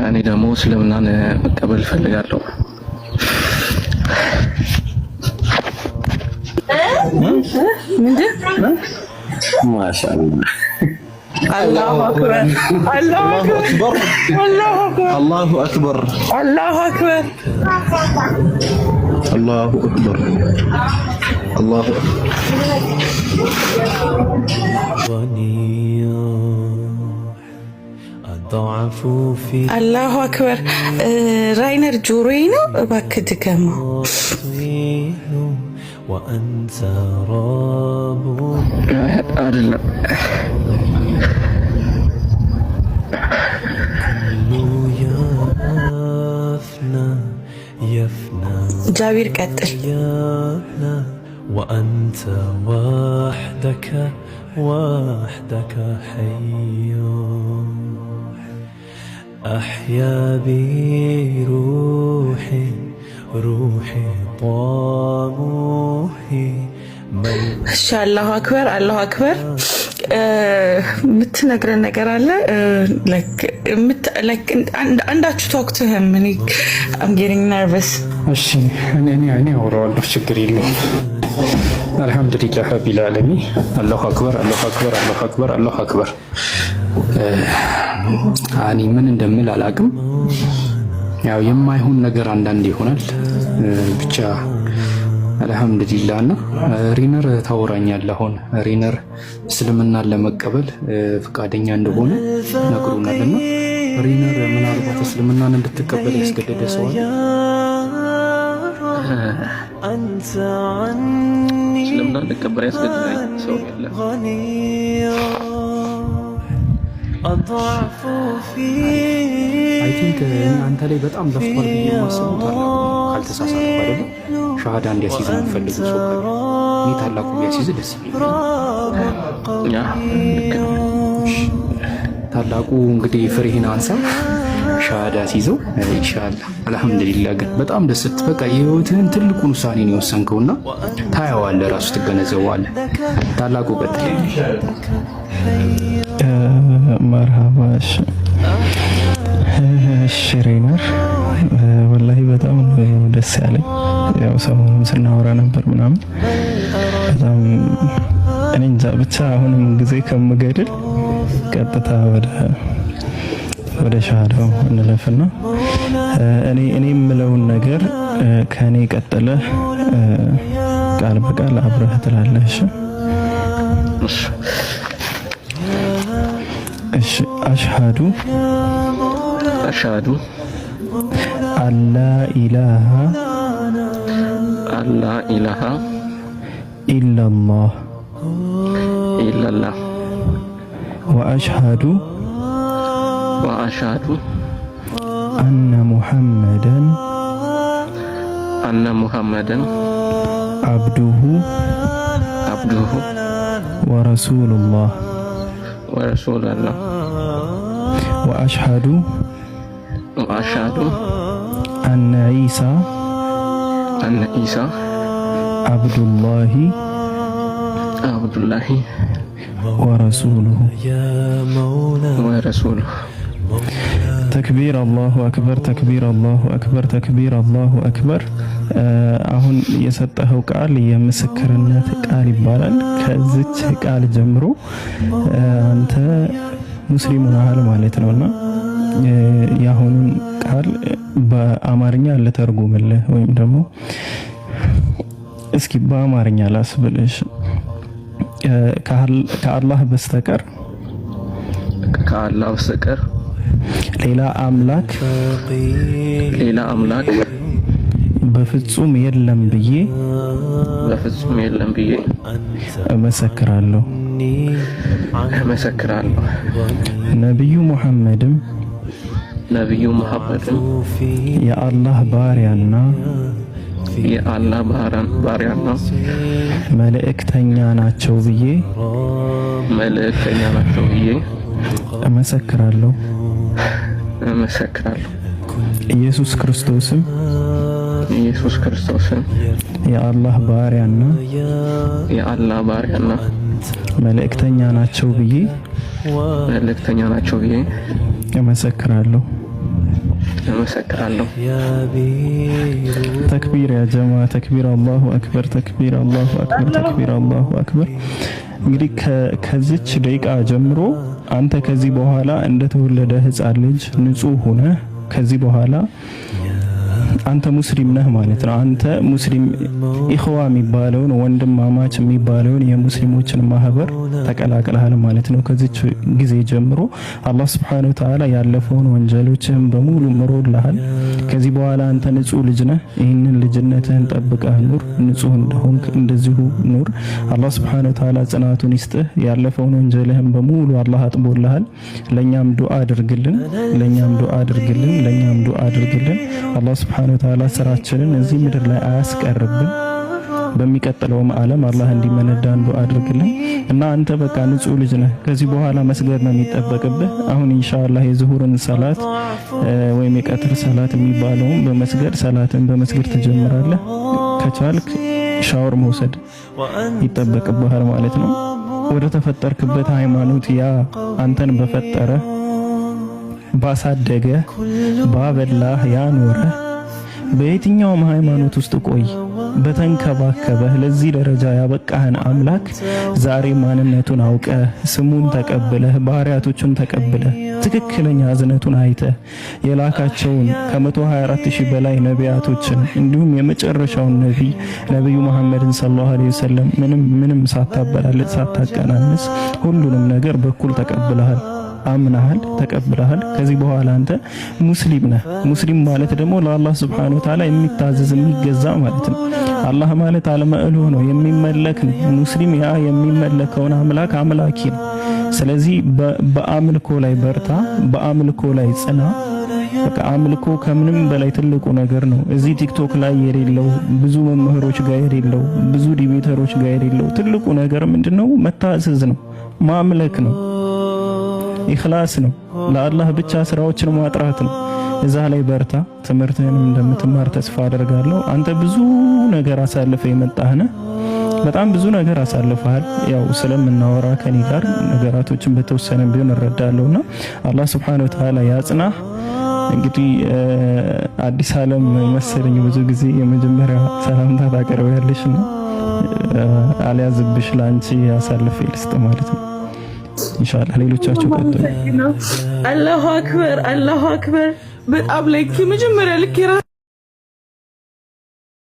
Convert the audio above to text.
እኔ ደግሞ እስልምናን መቀበል ፈልጋለሁ። ምንድን ማሻአላህ አላሁ አክበር አላሁ አክበር አላሁ አክበር አላሁ አክበር አላሁ አክበር አላሁ አክበር አላሁ አክበር። ራይነር ጆሮዬ ነው። እባክህ ድገመው። አይደለም ጃቢር ቀጥል። وأنت وحدك حي أحيا بروحي طاموحي እሺ አላሁ አክበር አላሁ አክበር። የምትነግረን ነገር አለ? አንዳችሁ ቶክ ቱ ሂም። I'm getting nervous። እሺ እኔ አወራዋለሁ፣ ችግር የለውም። አልሐምዱሊላህ ረቢል ዓለሚን። አላሁ አክበር አላሁ አክበር አላሁ አክበር አላሁ አክበር። እኔ ምን እንደምል አላውቅም። ያው የማይሆን ነገር አንዳንድ ይሆናል ብቻ አልሐምዱሊላህ። እና ሪነር ታወራኛለህ። አሁን ሪነር እስልምናን ለመቀበል ፍቃደኛ እንደሆነ ነግሮናልና ሪነር ምናልባት እስልምናን እንድትቀበል ያስገደደ ሰው አለ? እስልምናን እንድትቀበል ያስገደደ ሰው የለም። አይ ቲንክ አንተ ላይ በጣም ለፍቷል ብዬ የማስበው ታላቁ ካልተሳሳተሁ አይደለም ሻሃዳ እንዲያስይዝ የምትፈልጉ ሰው ካለ እኔ ታላቁ ቢያስይዝ ደስ ይለኛል። ታላቁ እንግዲህ ፍሬህን አንሳ ሻሃዳ ሲይዘው ኢንሻአላህ። አልሐምዱሊላህ። ግን በጣም ደስት በቃ የህይወትህን ትልቁን ውሳኔ ነው የወሰንከውና ታየዋለህ፣ ራሱ ትገነዘበዋለህ። ታላቁ ቀጥል። መርሃባሽ ሪነር ወላሂ በጣም ደስ ያለኝ። ያው ሰሞኑን ስናወራ ነበር ምናምን በጣም እኔ እንጃ ብቻ አሁንም ጊዜ ከምገድል ቀጥታ ወደ ሻሃዳው እንለፍና እኔ የምለውን ነገር ከኔ ቀጥለ ቃል በቃል አብረህ ትላለህ። እሺ አሽሃዱ አላ ኢላሃ ኢላላህ ወአሽሃዱ አነ ሙሐመደን አብዱሁ ወረሱሉላህ ወአሽሃዱ አነ ዒሳ አብዱላሂ ወረሱሉሁ። ተክቢር አላሁ አክበር ተክቢር አላሁ አክበር ተክቢር አላሁ አክበር። አሁን የሰጠኸው ቃል የምስክርነት ቃል ይባላል። ከዚች ቃል ጀምሮ አንተ ሙስሊም ሆነሃል ማለት ነውና የአሁኑን ቃል በአማርኛ ልተርጉምልህ ወይም ደግሞ እስኪ በአማርኛ ላስብልሽ። ከአላህ በስተቀር ሌላ አምላክ በፍጹም የለም ብዬ እመሰክራለሁ። ነብዩ ሙሐመድም የአላህ ባሪያና መልእክተኛ ናቸው ብዬ እመሰክራለሁ። ኢየሱስ ክርስቶስም የአላህ ባሪያና መልእክተኛ ናቸው ብዬ እመሰክራለሁ። እመሰክራለሁ። ተክቢር ያ ጀማ ተክቢር አላሁ አክበር ተክቢር አላሁ አክበር ተክቢር አላሁ አክበር። እንግዲህ ከዚች ደቂቃ ጀምሮ አንተ ከዚህ በኋላ እንደተወለደ ህፃን ልጅ ንጹህ ሆነ ከዚህ በኋላ አንተ ሙስሊም ነህ ማለት ነው። አንተ ሙስሊም ኢኽዋ የሚባለውን ወንድማማች የሚባለውን የሙስሊሞችን ማህበር ተቀላቅለሃል ማለት ነው። ከዚች ጊዜ ጀምሮ አላህ Subhanahu Wa Ta'ala ያለፈውን ወንጀሎችን በሙሉ ምሮልሃል። ከዚህ በኋላ አንተ ንጹህ ልጅ ነህ። ይህንን ልጅነትህን ጠብቀህ ኑር። ንጹህ እንደሆንክ እንደዚሁ ኑር። አላህ Subhanahu Wa Ta'ala ጽናቱን ይስጥህ። ያለፈውን ወንጀልህን በሙሉ አላህ አጥቦልሃል። ለኛም ዱዓ አድርግልን፣ ለኛም ዱዓ አድርግልን፣ ለኛም ዱዓ አድርግልን። አላህ Subhanahu Wa Ta'ala ስራችንን እዚህ ምድር ላይ አያስቀርብን። በሚቀጥለውም ዓለም አላህ እንዲመነዳን ዱዓ አድርግልን እና አንተ በቃ ንጹህ ልጅ ነህ። ከዚህ በኋላ መስገድ ነው የሚጠበቅብህ። አሁን ኢንሻአላህ የዙሁርን ሰላት ወይም የቀትር ሰላት የሚባለውን በመስገድ ሰላትን በመስገድ ትጀምራለህ። ከቻልክ ሻወር መውሰድ ይጠበቅብሃል ማለት ነው። ወደ ተፈጠርክበት ሃይማኖት ያ አንተን በፈጠረ ባሳደገ ባበላህ ያኖረ በየትኛውም ሃይማኖት ውስጥ ቆይ በተንከባከበህ ለዚህ ደረጃ ያበቃህን አምላክ ዛሬ ማንነቱን አውቀህ ስሙን ተቀብለህ ባህሪያቶቹን ተቀብለህ ትክክለኛ እዝነቱን አይተህ የላካቸውን ከ124,000 በላይ ነቢያቶችን እንዲሁም የመጨረሻውን ነብዩ መሐመድን ሰለላሁ ዐለይሂ ወሰለም ምንም ሳታበላልጥ ሳታቀናንስ ሁሉንም ነገር በኩል ተቀብለሃል፣ አምናሃል፣ ተቀብለሃል። ከዚህ በኋላ አንተ ሙስሊም ነህ። ሙስሊም ማለት ደግሞ ለአላህ Subhanahu Wa Ta'ala የሚታዘዝ የሚገዛ ማለት ነው። አላህ ማለት አለመእሉህ ነው፣ የሚመለክ ነው። ሙስሊም ያ የሚመለከውን አምላክ አምላኪ ነው። ስለዚህ በአምልኮ ላይ በርታ፣ በአምልኮ ላይ ጽና። በቃ አምልኮ ከምንም በላይ ትልቁ ነገር ነው። እዚህ ቲክቶክ ላይ የሌለው ብዙ መምህሮች ጋር የሌለው ብዙ ዲቤተሮች ጋር የሌለው ትልቁ ነገር ምንድነው? መታዘዝ ነው፣ ማምለክ ነው፣ ኢኽላስ ነው፣ ለአላህ ብቻ ስራዎችን ማጥራት ነው። እዛ ላይ በርታ። ትምህርትህንም እንደምትማር ተስፋ አደርጋለሁ። አንተ ብዙ ነገር አሳልፈህ የመጣህ ነህ። በጣም ብዙ ነገር አሳልፈሃል። ያው ስለምናወራ ከኔ ጋር ነገራቶችን በተወሰነ ቢሆን እረዳለሁና አላህ Subhanahu Wa Ta'ala ያጽናህ። እንግዲህ አዲስ ዓለም መሰለኝ ብዙ ጊዜ የመጀመሪያ ሰላምታ ታቀርቢያለሽና አልያዝብሽ ላንቺ አሳልፌ ልስጥ ማለት ነው። ኢንሻአላህ ሌሎቻችሁ ቀጥሉ። አላሁ አክበር አላሁ አክበር። በጣም ላይክ መጀመሪያ ልክ